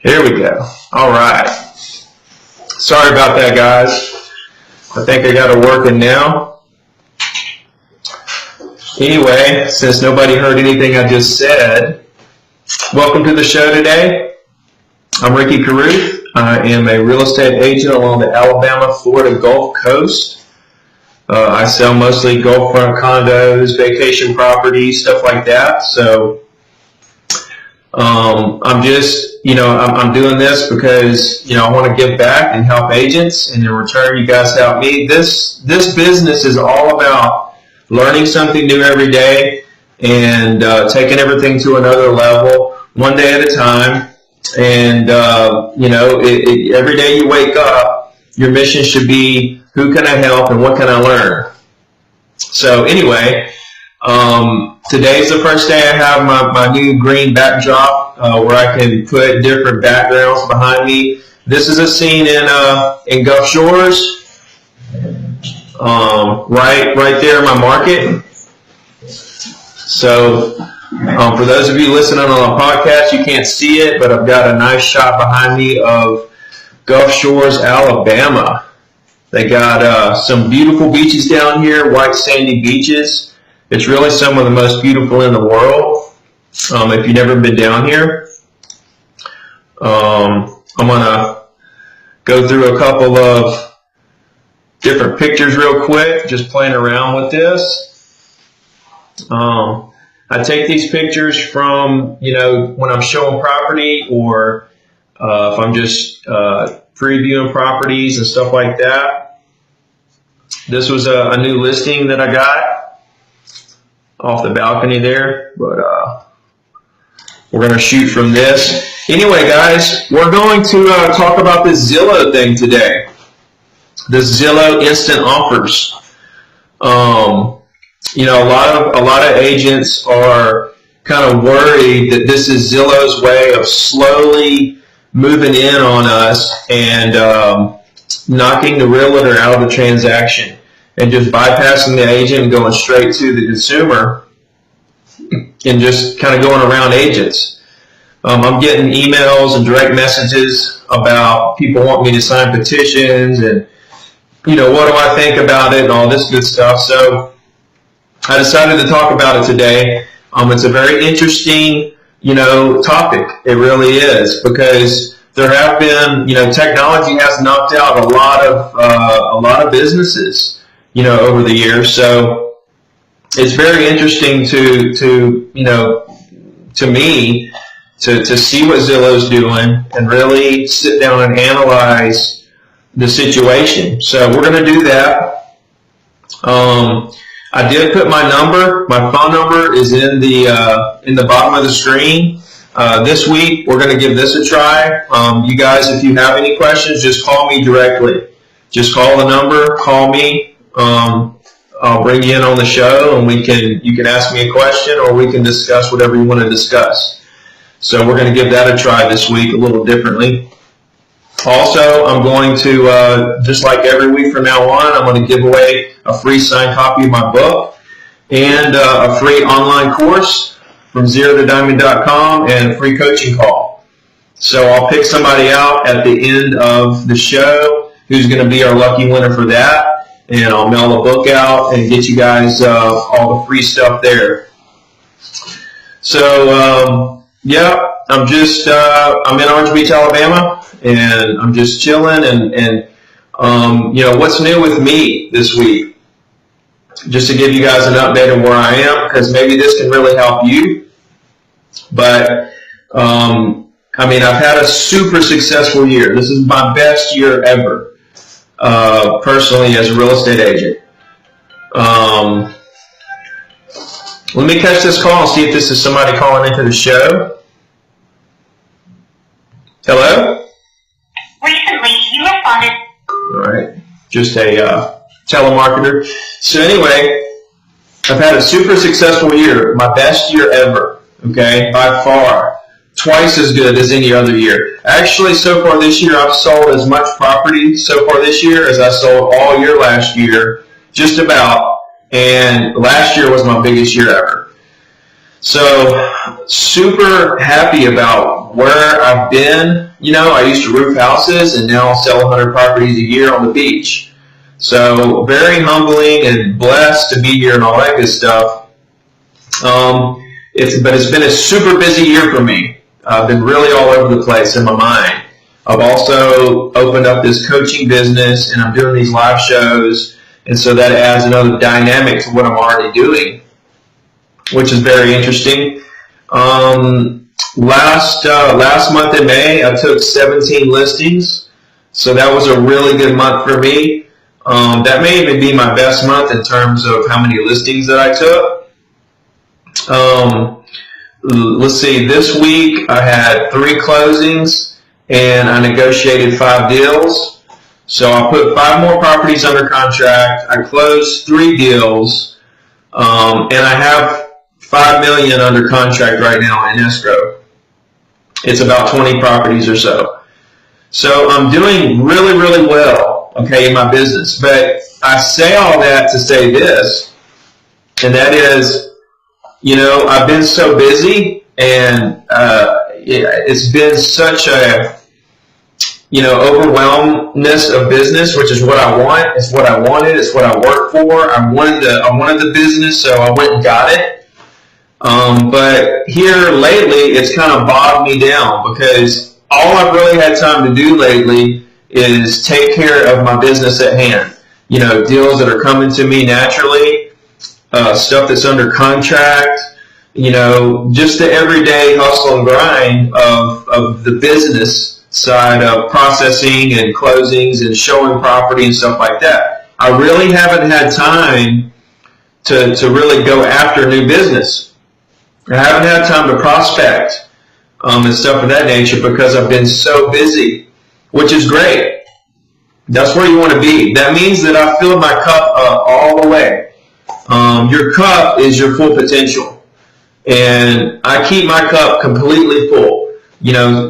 Here we go. All right. Sorry about that, guys. I think I got it working now. Anyway, since nobody heard anything I just said, welcome to the show today. I'm Ricky Carruth. I am a real estate agent along the Alabama-Florida Gulf Coast. I sell mostly Gulf front condos, vacation properties, stuff like that. So I'm just, I'm doing this because, I want to give back and help agents, and in return, you guys help me. This business is all about learning something new every day and taking everything to another level, one day at a time. And, every day you wake up, your mission should be, who can I help and what can I learn? So anyway, today's the first day I have my new green backdrop where I can put different backgrounds behind me. This is a scene in Gulf Shores, right there in my market. So for those of you listening on the podcast, you can't see it, but I've got a nice shot behind me of Gulf Shores, Alabama. They got some beautiful beaches down here, white sandy beaches. It's really some of the most beautiful in the world. If you've never been down here, I'm going to go through a couple of different pictures real quick, just playing around with this. I take these pictures from, when I'm showing property or if I'm just previewing properties and stuff like that. This was a new listing that I got off the balcony there, but we're going to shoot from this. Anyway, guys, we're going to talk about this Zillow thing today. This Zillow instant offers. A lot of agents are kind of worried that this is Zillow's way of slowly moving in on us and knocking the realtor out of the transaction and just bypassing the agent and going straight to the consumer and just kind of going around agents. I'm getting emails and direct messages about people wanting me to sign petitions and, what do I think about it and all this good stuff. So I decided to talk about it today. It's a very interesting, topic. It really is, because there have been, technology has knocked out a lot of businesses, over the years. So it's very interesting to me to see what Zillow's doing and really sit down and analyze the situation. So we're going to do that. I did put my number. My phone number is in the bottom of the screen. This week, we're going to give this a try. You guys, if you have any questions, just call me directly. Just call the number, call me. I'll bring you in on the show, and you can ask me a question, or we can discuss whatever you want to discuss. So we're going to give that a try this week a little differently. Also, I'm going to, just like every week from now on, I'm going to give away a free signed copy of my book and a free online course from ZeroToDiamond.com and a free coaching call. So I'll pick somebody out at the end of the show who's going to be our lucky winner for that, and I'll mail the book out and get you guys all the free stuff there. So, I'm in Orange Beach, Alabama, and I'm just chilling and what's new with me this week? Just to give you guys an update on where I am, because maybe this can really help you. But, I've had a super successful year. This is my best year ever, personally, as a real estate agent. Let me catch this call and see if this is somebody calling into the show. Hello? Recently, you responded. All right. Just a telemarketer. So anyway, I've had a super successful year, my best year ever, okay, by far. Twice as good as any other year. Actually, so far this year, I've sold as much property so far this year as I sold all year last year, just about. And last year was my biggest year ever. So super happy about where I've been. I used to roof houses, and now I'll sell 100 properties a year on the beach. So very humbling and blessed to be here and all that good stuff. It's been a super busy year for me. I've been really all over the place in my mind. I've also opened up this coaching business, and I'm doing these live shows, and so that adds another dynamic to what I'm already doing, which is very interesting. Last month in May, I took 17 listings, so that was a really good month for me. That may even be my best month in terms of how many listings that I took. Let's see, this week I had 3 closings, and I negotiated 5 deals. So I put 5 more properties under contract. I closed 3 deals, and I have $5 million under contract right now in escrow. It's about 20 properties or so. So I'm doing really, really well, okay, in my business. But I say all that to say this, and that is, I've been so busy, and it's been such a, overwhelmness of business, which is what I want. It's what I wanted. It's what I worked for. I wanted the business, so I went and got it. But here lately, it's kind of bogged me down because all I've really had time to do lately is take care of my business at hand. Deals that are coming to me naturally, stuff that's under contract, just the everyday hustle and grind of the business side of processing and closings and showing property and stuff like that. I really haven't had time to really go after new business. I haven't had time to prospect and stuff of that nature because I've been so busy, which is great. That's where you want to be. That means that I filled my cup all the way. Your cup is your full potential. And I keep my cup completely full.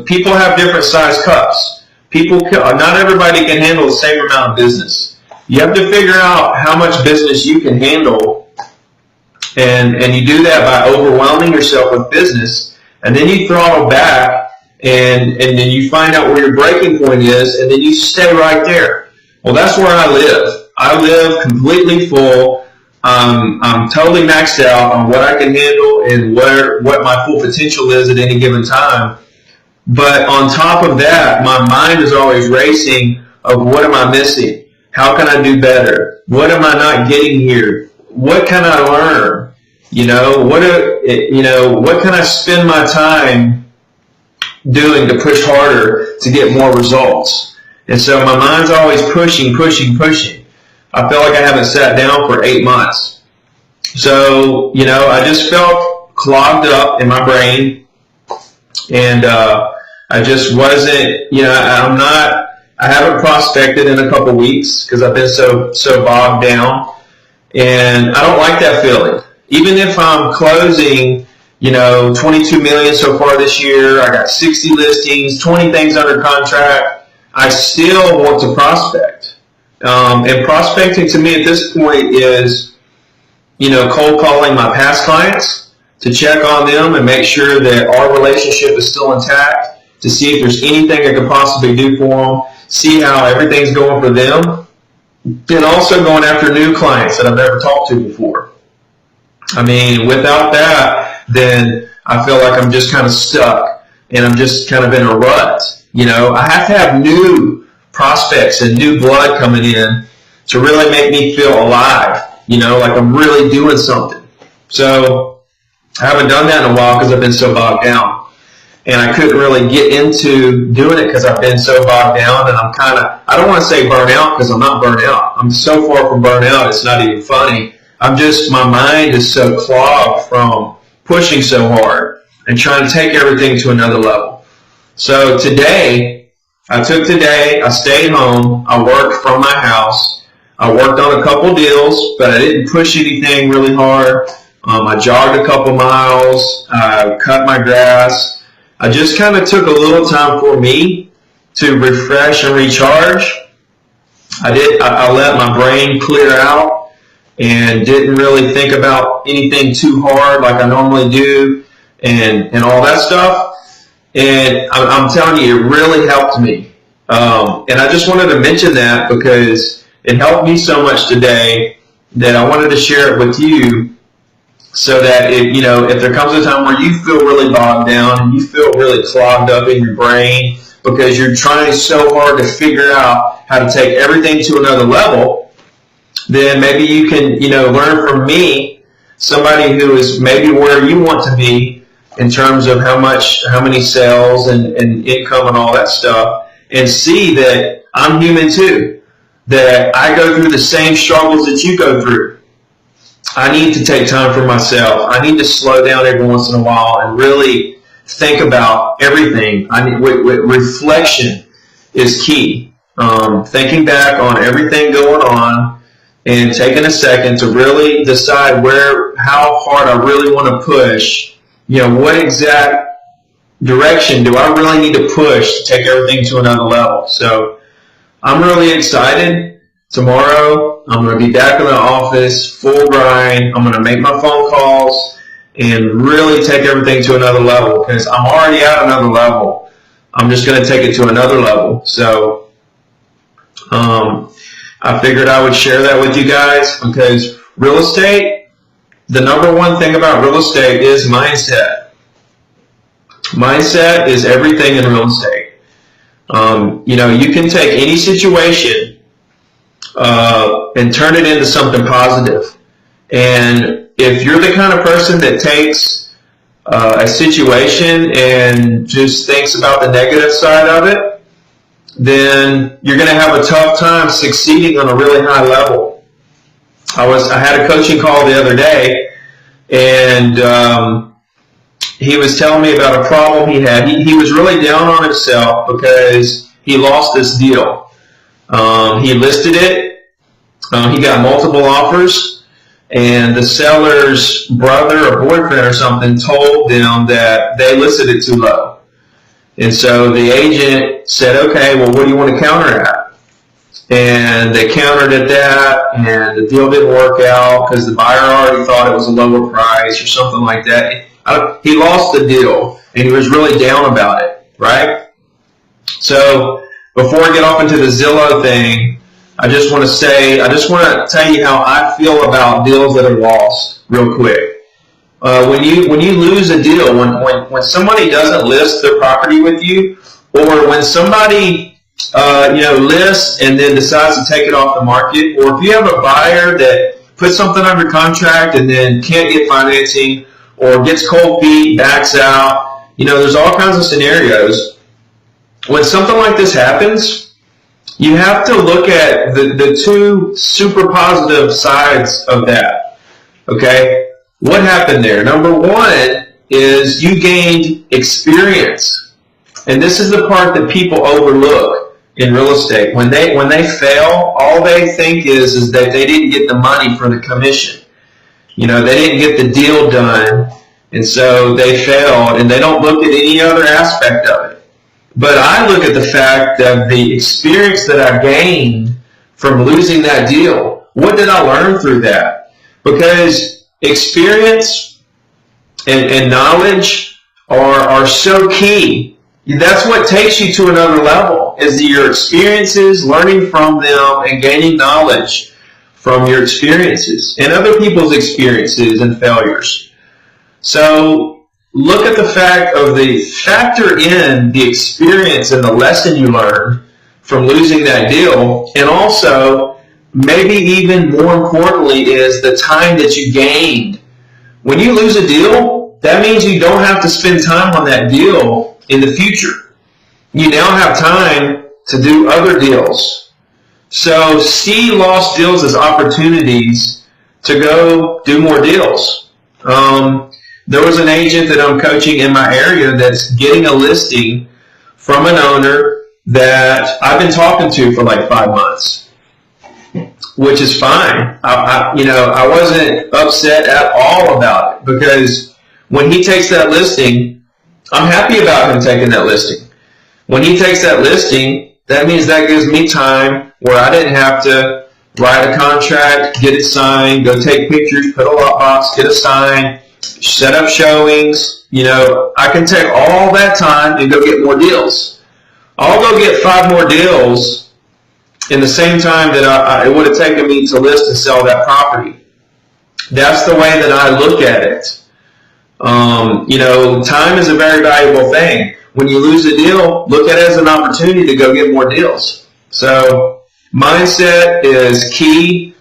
People have different size cups. Not everybody can handle the same amount of business. You have to figure out how much business you can handle, and you do that by overwhelming yourself with business, and then you throttle back, and then you find out where your breaking point is, and then you stay right there. Well, that's where I live. I live completely full. I'm totally maxed out on what I can handle and what my full potential is at any given time. But on top of that, my mind is always racing of what am I missing? How can I do better? What am I not getting here? What can I learn? What can I spend my time doing to push harder to get more results? And so my mind's always pushing. I feel like I haven't sat down for 8 months. So, I just felt clogged up in my brain, and I just wasn't, I haven't prospected in a couple weeks because I've been so bogged down, and I don't like that feeling. Even if I'm closing, 22 million so far this year, I got 60 listings, 20 things under contract, I still want to prospect. And prospecting to me at this point is, cold calling my past clients to check on them and make sure that our relationship is still intact, to see if there's anything I could possibly do for them, see how everything's going for them, and also going after new clients that I've never talked to before. I mean, without that, then I feel like I'm just kind of stuck, and I'm just kind of in a rut. I have to have new prospects and new blood coming in to really make me feel alive, like I'm really doing something. So I haven't done that in a while because I've been so bogged down. And I couldn't really get into doing it because I've been so bogged down, and I don't want to say burnout because I'm not burnt out. I'm so far from burnout, it's not even funny. My mind is so clogged from pushing so hard and trying to take everything to another level. So I stayed home, I worked from my house, I worked on a couple deals, but I didn't push anything really hard. I jogged a couple miles, I cut my grass. I just kind of took a little time for me to refresh and recharge. I let my brain clear out and didn't really think about anything too hard like I normally do and all that stuff. And I'm telling you, it really helped me. And I just wanted to mention that because it helped me so much today that I wanted to share it with you, so that if there comes a time where you feel really bogged down and you feel really clogged up in your brain because you're trying so hard to figure out how to take everything to another level, then maybe you can, learn from me, somebody who is maybe where you want to be in terms of how many sales and income and all that stuff, and see that I'm human too, that I go through the same struggles that you go through. I need to take time for myself. I need to slow down every once in a while and really think about everything. Reflection is key. Thinking back on everything going on and taking a second to really decide how hard I really want to push. What exact direction do I really need to push to take everything to another level? So I'm really excited. Tomorrow, I'm going to be back in the office, full grind. I'm going to make my phone calls and really take everything to another level, because I'm already at another level. I'm just going to take it to another level. So I figured I would share that with you guys, because real estate, the number one thing about real estate is mindset. Mindset is everything in real estate. You can take any situation and turn it into something positive. And if you're the kind of person that takes a situation and just thinks about the negative side of it, then you're going to have a tough time succeeding on a really high level. I had a coaching call the other day, and he was telling me about a problem he had. He was really down on himself because he lost this deal. He listed it. He got multiple offers, and the seller's brother or boyfriend or something told them that they listed it too low. And so the agent said, okay, well, what do you want to counter at? And they countered at that, and the deal didn't work out because the buyer already thought it was a lower price or something like that. He lost the deal, and he was really down about it, right? So before I get off into the Zillow thing, I just want to tell you how I feel about deals that are lost real quick. When you lose a deal, when somebody doesn't list their property with you, or when somebody lists and then decides to take it off the market, or if you have a buyer that puts something under contract and then can't get financing, or gets cold feet, backs out, there's all kinds of scenarios. When something like this happens, you have to look at the two super positive sides of that. Okay? What happened there? Number one is you gained experience. And this is the part that people overlook in real estate. When they fail, all they think is that they didn't get the money for the commission. They didn't get the deal done, and so they failed, and they don't look at any other aspect of it. But I look at the fact of the experience that I gained from losing that deal. What did I learn through that? Because experience and knowledge are so key. That's what takes you to another level, is your experiences, learning from them, and gaining knowledge from your experiences and other people's experiences and failures. So look at the factor in the experience and the lesson you learned from losing that deal, and also, maybe even more importantly, is the time that you gained. When you lose a deal, that means you don't have to spend time on that deal in the future. You now have time to do other deals. So see lost deals as opportunities to go do more deals. There was an agent that I'm coaching in my area that's getting a listing from an owner that I've been talking to for like 5 months, which is fine. I wasn't upset at all about it, because when he takes that listing, I'm happy about him taking that listing. When he takes that listing, that means that gives me time where I didn't have to write a contract, get it signed, go take pictures, put a lockbox, get a sign, set up showings. I can take all that time and go get more deals. I'll go get 5 more deals in the same time that it would have taken me to list and sell that property. That's the way that I look at it. Time is a very valuable thing. When you lose a deal, look at it as an opportunity to go get more deals. So mindset is key.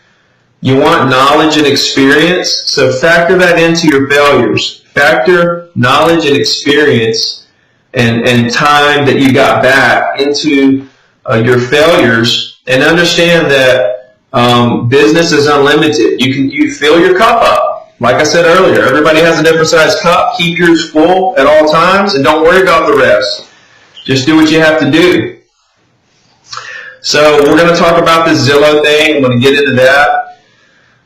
You want knowledge and experience, so factor that into your failures. Factor knowledge and experience and time that you got back into your failures, and understand that business is unlimited. You fill your cup up. Like I said earlier, everybody has a different size cup. Keep yours full at all times, and don't worry about the rest. Just do what you have to do. So we're going to talk about the Zillow thing. I'm going to get into that.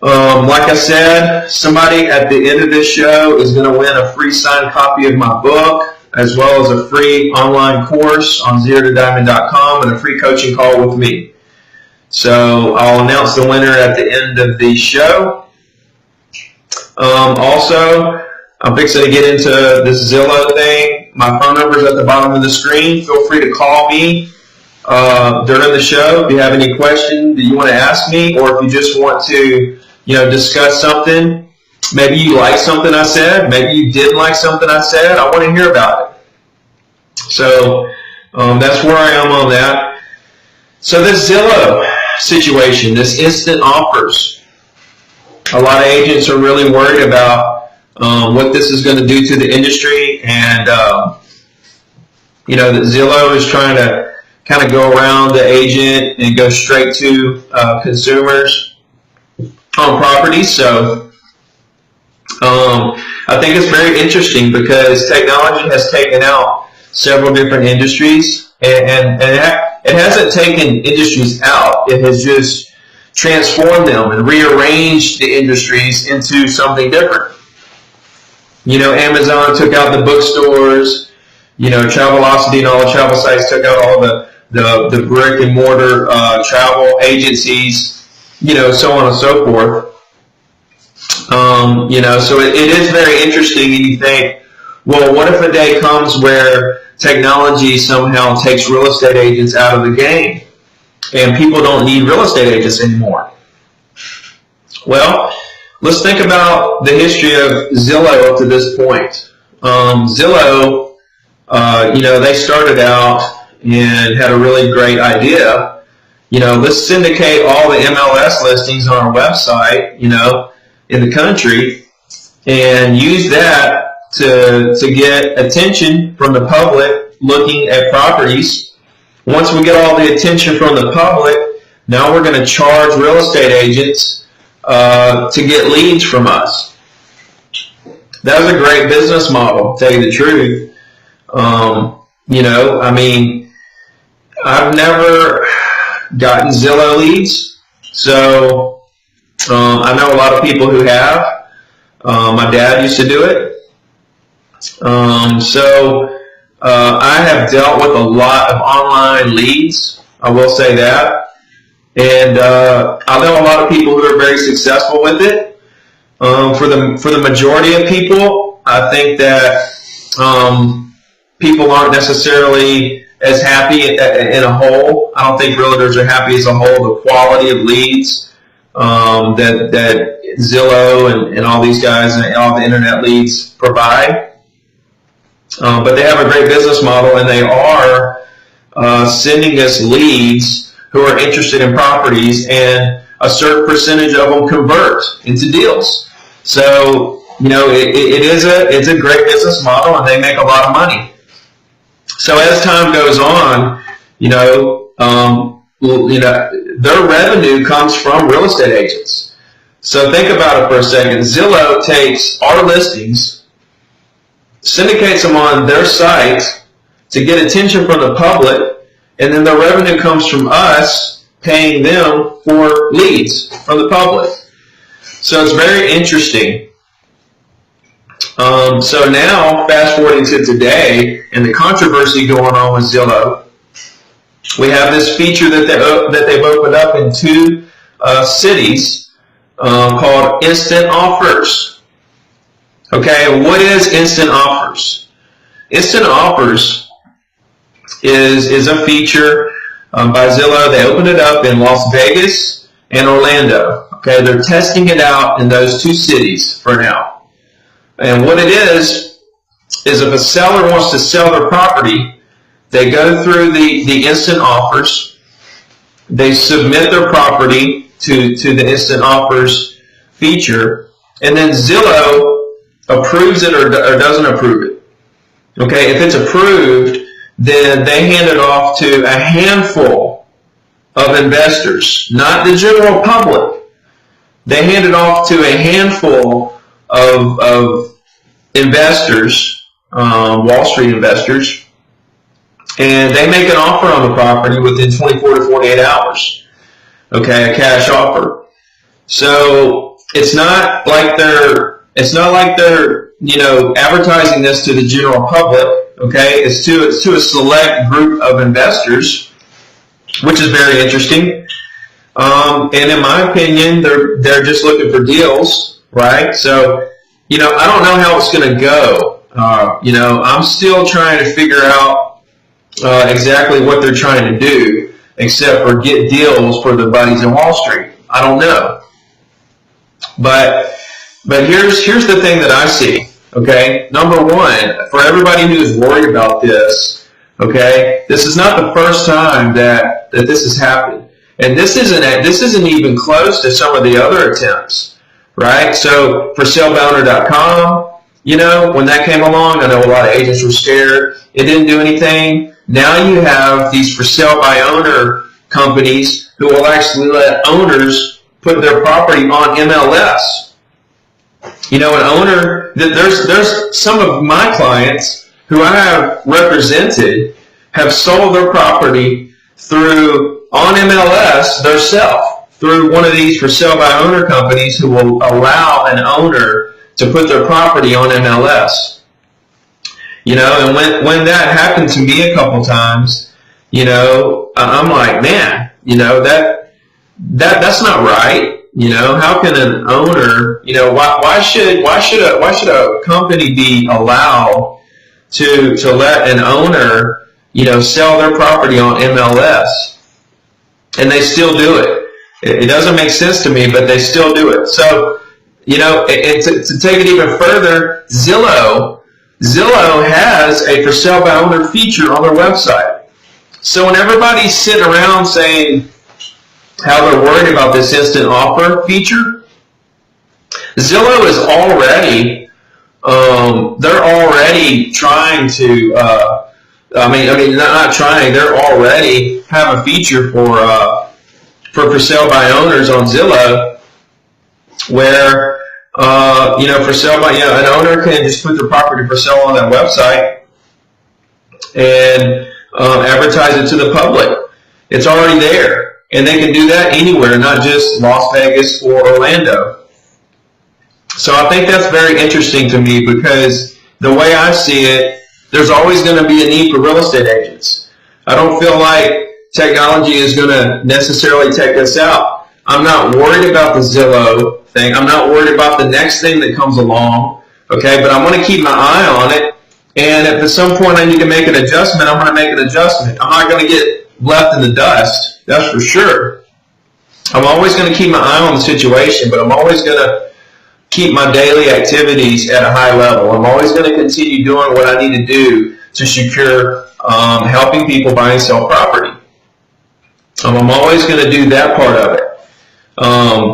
Like I said, somebody at the end of this show is going to win a free signed copy of my book, as well as a free online course on ZeroToDiamond.com and a free coaching call with me. So I'll announce the winner at the end of the show. Also, I'm fixing to get into this Zillow thing. My phone number is at the bottom of the screen. Feel free to call me during the show if you have any question that you want to ask me, or if you just want to discuss something. Maybe you like something I said. Maybe you didn't like something I said. I want to hear about it. So that's where I am on that. So this Zillow situation, this instant offers, a lot of agents are really worried about what this is going to do to the industry, and that Zillow is trying to kind of go around the agent and go straight to consumers on properties. So I think it's very interesting because technology has taken out several different industries, and it hasn't taken industries out. It has just transformed them and rearranged the industries into something different. Amazon took out the bookstores. Travelocity and all the travel sites took out all the brick and mortar travel agencies, so on and so forth. So it is very interesting, and you think, well, what if a day comes where technology somehow takes real estate agents out of the game and people don't need real estate agents anymore? Well, let's think about the history of Zillow up to this point. Zillow, they started out and had a really great idea. Let's syndicate all the MLS listings on our website, in the country, and use that to get attention from the public looking at properties. Once we get all the attention from the public, now we're going to charge real estate agents to get leads from us. That was a great business model, to tell you the truth. I've never gotten Zillow leads, so I know a lot of people who have. My dad used to do it. I have dealt with a lot of online leads, I will say that. And I know a lot of people who are very successful with it. For the majority of people, I think that people aren't necessarily as happy in a whole. I don't think realtors are happy as a whole. The quality of leads that Zillow and all these guys and all the internet leads provide. But they have a great business model, and they are sending us leads who are interested in properties, and a certain percentage of them convert into deals. So, it's a great business model, and they make a lot of money. So as time goes on, their revenue comes from real estate agents. So think about it for a second. Zillow takes our listings, syndicates them on their site to get attention from the public, and then the revenue comes from us paying them for leads from the public. So it's very interesting. So now, fast forwarding to today, and the controversy going on with Zillow, we have this feature that they've opened up in 2 cities called instant offers. Okay, what is instant offers? Instant offers is a feature by Zillow. They opened it up in Las Vegas and Orlando. Okay, they're testing it out in those two cities for now. And what it is if a seller wants to sell their property, they go through the instant offers. They submit their property to the instant offers feature, and then Zillow approves it or doesn't approve it. Okay, if it's approved, then they hand it off to a handful of investors, not the general public. They hand it off to a handful of investors, Wall Street investors, and they make an offer on the property within 24 to 48 hours. Okay, a cash offer. So it's not like they're advertising this to the general public. Okay, it's to a select group of investors, which is very interesting. And in my opinion, they're just looking for deals, right? So, I don't know how it's going to go. I'm still trying to figure out exactly what they're trying to do, except for get deals for the buddies in Wall Street. I don't know. But here's the thing that I see. Okay, number one, for everybody who is worried about this, okay, this is not the first time that this has happened, and this isn't even close to some of the other attempts, right? So for salebyowner.com, when that came along, I know a lot of agents were scared. It didn't do anything. Now you have these for sale by owner companies who will actually let owners put their property on MLS. An owner, there's some of my clients who I have represented have sold their property on MLS themselves through one of these for sale by owner companies who will allow an owner to put their property on MLS. And when that happened to me a couple times, I'm like, man, that's not right. How can an owner, why should a company be allowed to let an owner, sell their property on MLS? And they still do it. It doesn't make sense to me, but they still do it. So, to take it even further, Zillow has a for sale by owner feature on their website. So when everybody's sitting around saying how they're worried about this instant offer feature, Zillow is already, they're already trying to, not trying, they're already have a feature for sale by owners on Zillow where, for sale by, an owner can just put their property for sale on that website and advertise it to the public. It's already there. And they can do that anywhere, not just Las Vegas or Orlando. So I think that's very interesting to me because the way I see it, there's always going to be a need for real estate agents. I don't feel like technology is going to necessarily take us out. I'm not worried about the Zillow thing. I'm not worried about the next thing that comes along. Okay, but I'm going to keep my eye on it. And if at some point I need to make an adjustment, I'm going to make an adjustment. I'm not going to get left in the dust, that's for sure. I'm always going to keep my eye on the situation, but I'm always going to keep my daily activities at a high level. I'm always going to continue doing what I need to do to secure helping people buy and sell property. I'm always going to do that part of it.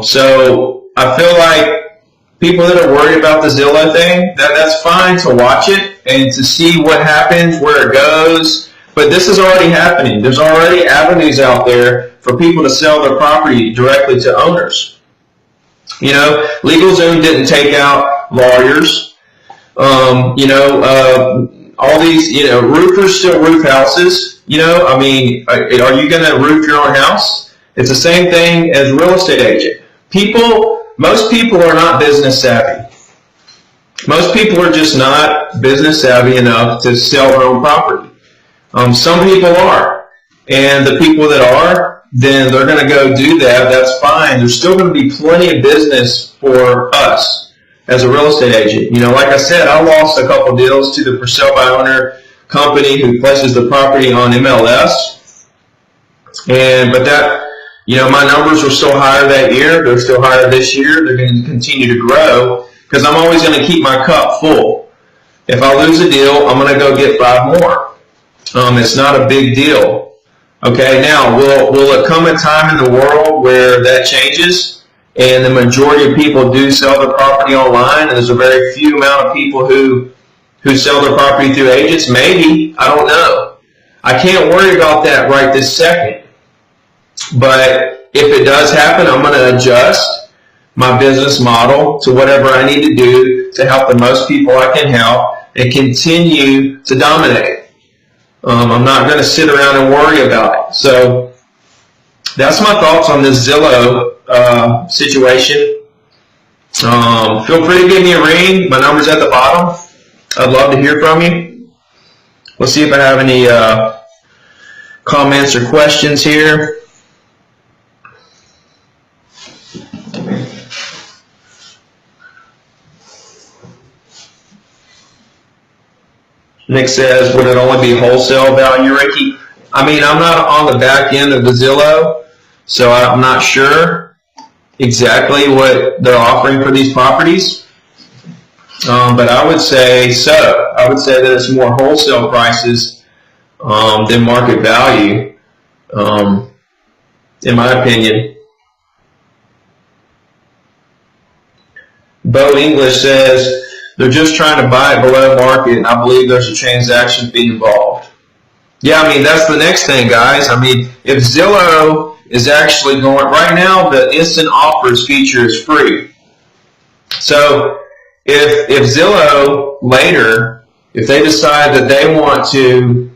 So I feel like people that are worried about the Zillow thing, that's fine to watch it and to see what happens, where it goes. But this is already happening. There's already avenues out there for people to sell their property directly to owners. LegalZoom didn't take out lawyers. All these, roofers still roof houses. Are you going to roof your own house? It's the same thing as a real estate agent. Most people are not business savvy. Most people are just not business savvy enough to sell their own property. Some people are, and the people that are, then they're going to go do that. That's fine. There's still going to be plenty of business for us as a real estate agent. Like I said, I lost a couple deals to the for sale by owner company who places the property on MLS. But that, my numbers were still higher that year. They're still higher this year. They're going to continue to grow because I'm always going to keep my cup full. If I lose a deal, I'm going to go get 5 more. It's not a big deal. Okay, now, will it come a time in the world where that changes and the majority of people do sell their property online and there's a very few amount of people who sell their property through agents? Maybe. I don't know. I can't worry about that right this second. But if it does happen, I'm going to adjust my business model to whatever I need to do to help the most people I can help and continue to dominate. I'm not going to sit around and worry about it. So that's my thoughts on this Zillow situation. Feel free to give me a ring. My number's at the bottom. I'd love to hear from you. Let's see if I have any comments or questions here. Nick says, would it only be wholesale value, Ricky? I mean, I'm not on the back end of the Zillow, so I'm not sure exactly what they're offering for these properties. But I would say so. I would say that it's more wholesale prices than market value, in my opinion. Bo English says, they're just trying to buy it below market, and I believe there's a transaction fee involved. Yeah, I mean, that's the next thing, guys. I mean, if Zillow is actually going, right now, the instant offers feature is free. So if Zillow later, if they decide that they want to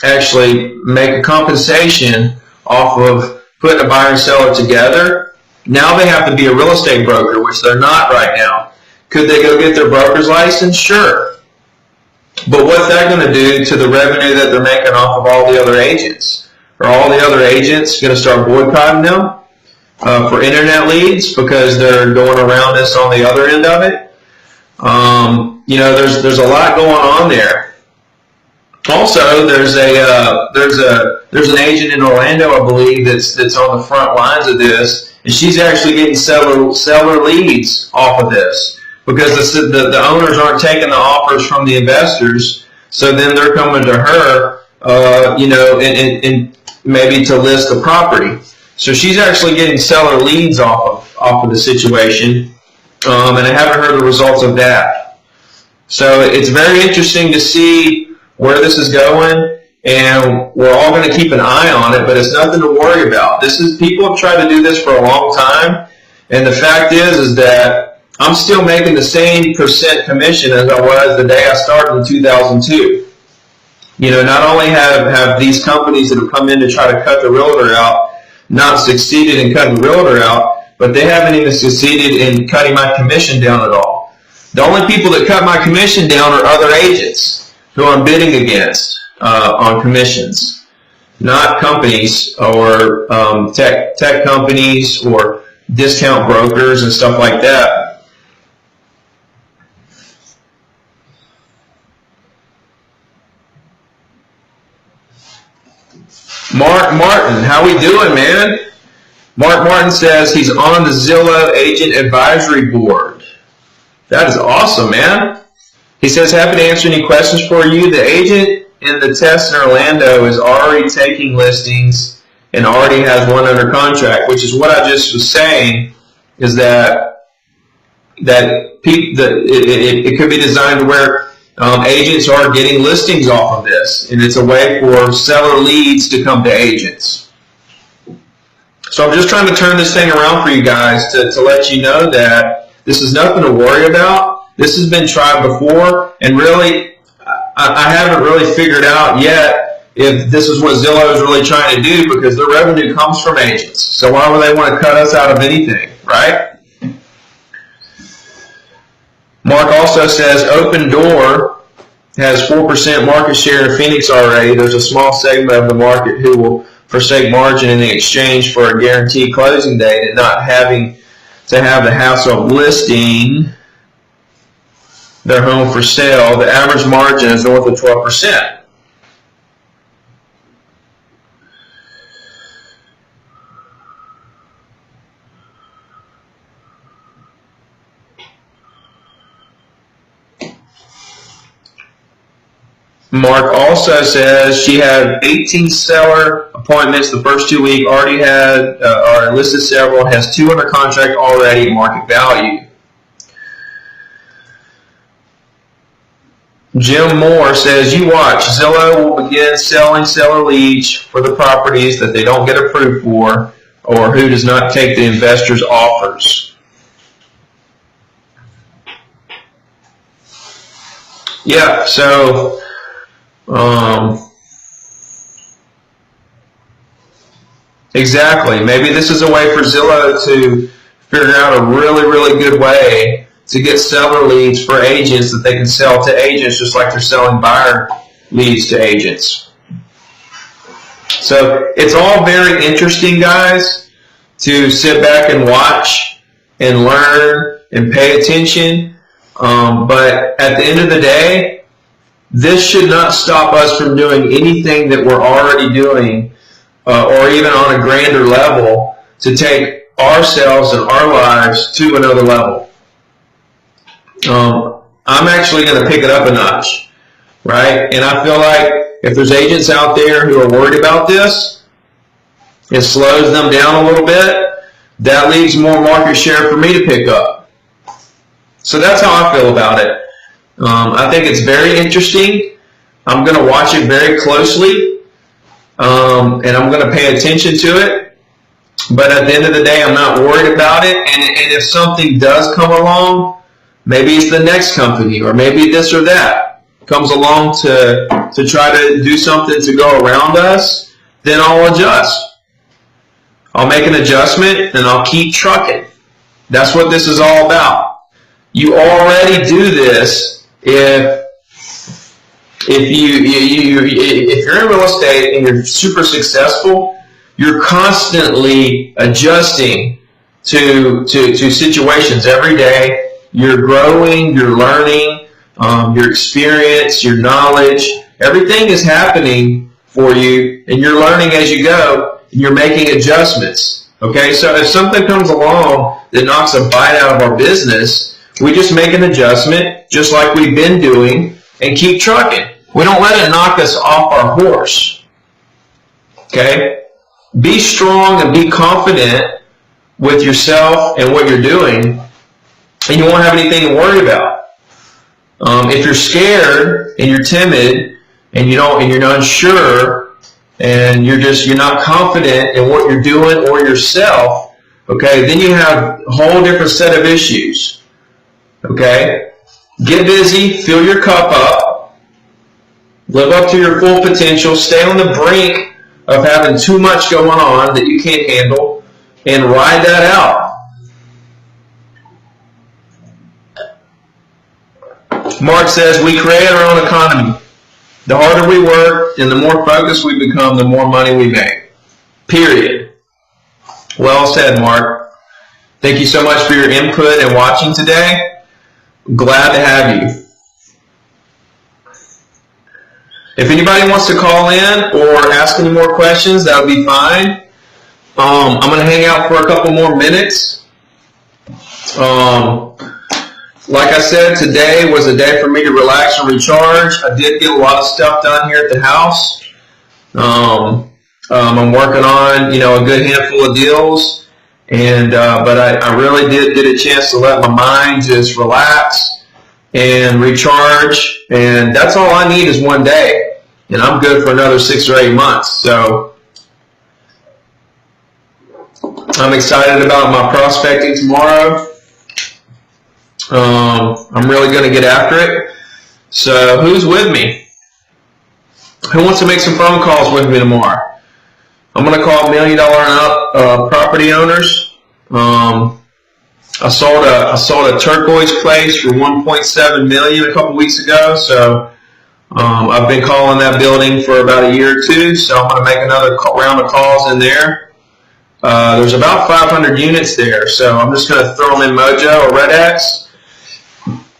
actually make a compensation off of putting a buyer and seller together, now they have to be a real estate broker, which they're not right now. Could they go get their broker's license? Sure. But what's that going to do to the revenue that they're making off of all the other agents? Are all the other agents going to start boycotting them for internet leads because they're going around this on the other end of it? There's a lot going on there. Also, there's an agent in Orlando, I believe, that's on the front lines of this, and she's actually getting seller leads off of this. Because the owners aren't taking the offers from the investors, so then they're coming to her, and maybe to list the property. So she's actually getting seller leads off of the situation, and I haven't heard the results of that. So it's very interesting to see where this is going, and we're all going to keep an eye on it, but it's nothing to worry about. People have tried to do this for a long time, and the fact is that I'm still making the same % commission as I was the day I started in 2002. Not only have these companies that have come in to try to cut the realtor out not succeeded in cutting the realtor out, but they haven't even succeeded in cutting my commission down at all. The only people that cut my commission down are other agents who I'm bidding against on commissions, not companies or tech companies or discount brokers and stuff like that. Mark Martin, how we doing, man? Mark Martin says he's on the Zillow Agent Advisory Board. That is awesome, man. He says, happy to answer any questions for you. The agent in the test in Orlando is already taking listings and already has one under contract, which is what I just was saying, is that it could be designed to where agents are getting listings off of this, and it's a way for seller leads to come to agents. So I'm just trying to turn this thing around for you guys to let you know that this is nothing to worry about. This has been tried before, and really, I haven't really figured out yet if this is what Zillow is really trying to do, because their revenue comes from agents. So why would they want to cut us out of anything, right? Mark also says Open Door has 4% market share in Phoenix already. There's a small segment of the market who will forsake margin in exchange for a guaranteed closing date and not having to have the hassle of listing their home for sale, the average margin is north of 12%. Mark also says she had 18 seller appointments the first 2 weeks, already had, or listed several, has 2 under contract already at market value. Jim Moore says, you watch, Zillow will begin selling seller leads for the properties that they don't get approved for or who does not take the investor's offers. Yeah, so exactly. Maybe this is a way for Zillow to figure out a really, really good way to get seller leads for agents that they can sell to agents just like they're selling buyer leads to agents. So it's all very interesting, guys, to sit back and watch and learn and pay attention. But at the end of the day, this should not stop us from doing anything that we're already doing or even on a grander level to take ourselves and our lives to another level. I'm actually going to pick it up a notch, right? And I feel like if there's agents out there who are worried about this, it slows them down a little bit. That leaves more market share for me to pick up. So that's how I feel about it. I think it's very interesting. I'm going to watch it very closely, and I'm going to pay attention to it. But at the end of the day, I'm not worried about it. And if something does come along, maybe it's the next company, or maybe this or that comes along to try to do something to go around us, then I'll adjust. I'll make an adjustment, and I'll keep trucking. That's what this is all about. You already do this if you're in real estate and you're super successful. You're constantly adjusting to situations every day. You're growing, you're learning, your experience, your knowledge, everything is happening for you, and you're learning as you go, and you're making adjustments. Okay, so if something comes along that knocks a bite out of our business, we just make an adjustment, just like we've been doing, and keep trucking. We don't let it knock us off our horse. Okay? Be strong and be confident with yourself and what you're doing, and you won't have anything to worry about. If you're scared and you're timid and you're not unsure and you're not confident in what you're doing or yourself, okay, then you have a whole different set of issues. Okay? Get busy, fill your cup up, live up to your full potential, stay on the brink of having too much going on that you can't handle, and ride that out. Mark says, we create our own economy. The harder we work and the more focused we become, the more money we make. Period. Well said, Mark. Thank you so much for your input and watching today. Glad to have you. If anybody wants to call in or ask any more questions, that would be fine. I'm going to hang out for a couple more minutes. Like I said, today was a day for me to relax and recharge. I did get a lot of stuff done here at the house. I'm working on, a good handful of deals, but I really did get a chance to let my mind just relax and recharge, and that's all I need is one day, and I'm good for another 6 or 8 months. So I'm excited about my prospecting tomorrow. I'm really going to get after it. So who's with me? Who wants to make some phone calls with me tomorrow? I'm going to call $1 million and up property owners. I sold a turquoise place for $1.7 million a couple weeks ago. So I've been calling that building for about a year or two. So I'm going to make another round of calls in there. There's about 500 units there. So I'm just going to throw them in Mojo or Red X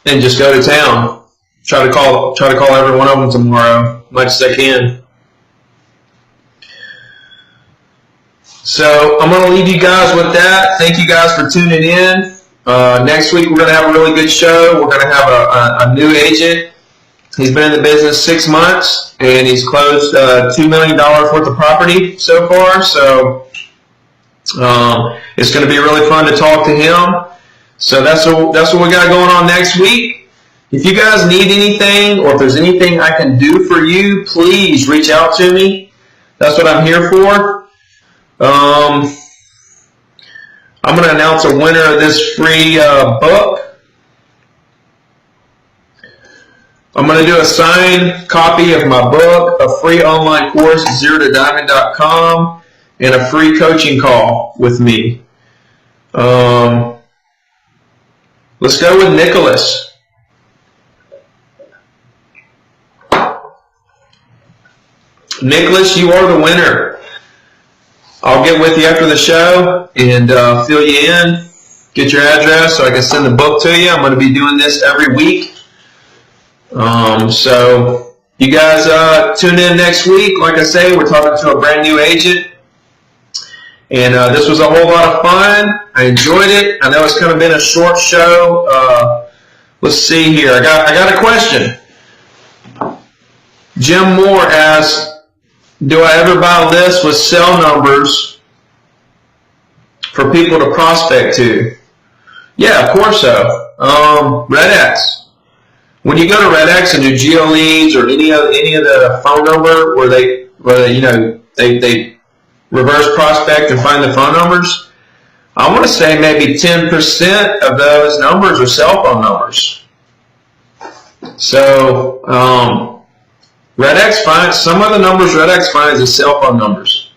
and just go to town. Try to call every one of them tomorrow, much as I can. So I'm going to leave you guys with that. Thank you guys for tuning in. Next week we're going to have a really good show. We're going to have a new agent. He's been in the business 6 months, and he's closed $2 million worth of property so far. So it's going to be really fun to talk to him. So that's what we got going on next week. If you guys need anything, or if there's anything I can do for you, please reach out to me. That's what I'm here for. I'm going to announce a winner of this free book. I'm going to do a signed copy of my book, a free online course at ZeroToDiamond.com, and a free coaching call with me. Let's go with Nicholas. Nicholas, you are the winner. I'll get with you after the show and fill you in, get your address so I can send the book to you. I'm going to be doing this every week. So you guys tune in next week. Like I say, we're talking to a brand new agent. And this was a whole lot of fun. I enjoyed it. I know it's kind of been a short show. Let's see here. I got a question. Jim Moore asks, do I ever buy lists with cell numbers for people to prospect to? Yeah, of course so. RedX. When you go to RedX and do GeoLeads or any of the phone number where they reverse prospect and find the phone numbers, I want to say maybe 10% of those numbers are cell phone numbers. So RedX finds some of the numbers RedX finds as cell phone numbers.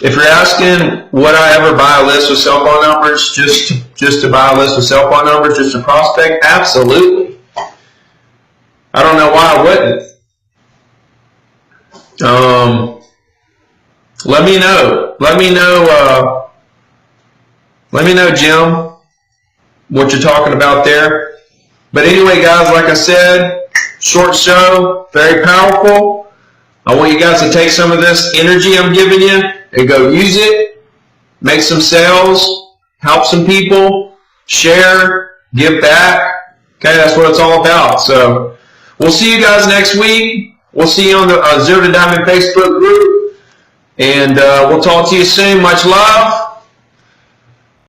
If you're asking would I ever buy a list with cell phone numbers just to buy a list with cell phone numbers just to prospect, absolutely. I don't know why I wouldn't. Let me know. Let me know, Jim, what you're talking about there. But anyway, guys, like I said, short show, very powerful. I want you guys to take some of this energy I'm giving you and go use it, make some sales, help some people, share, give back. Okay, that's what it's all about. So we'll see you guys next week. We'll see you on the Zero to Diamond Facebook group. And we'll talk to you soon. Much love.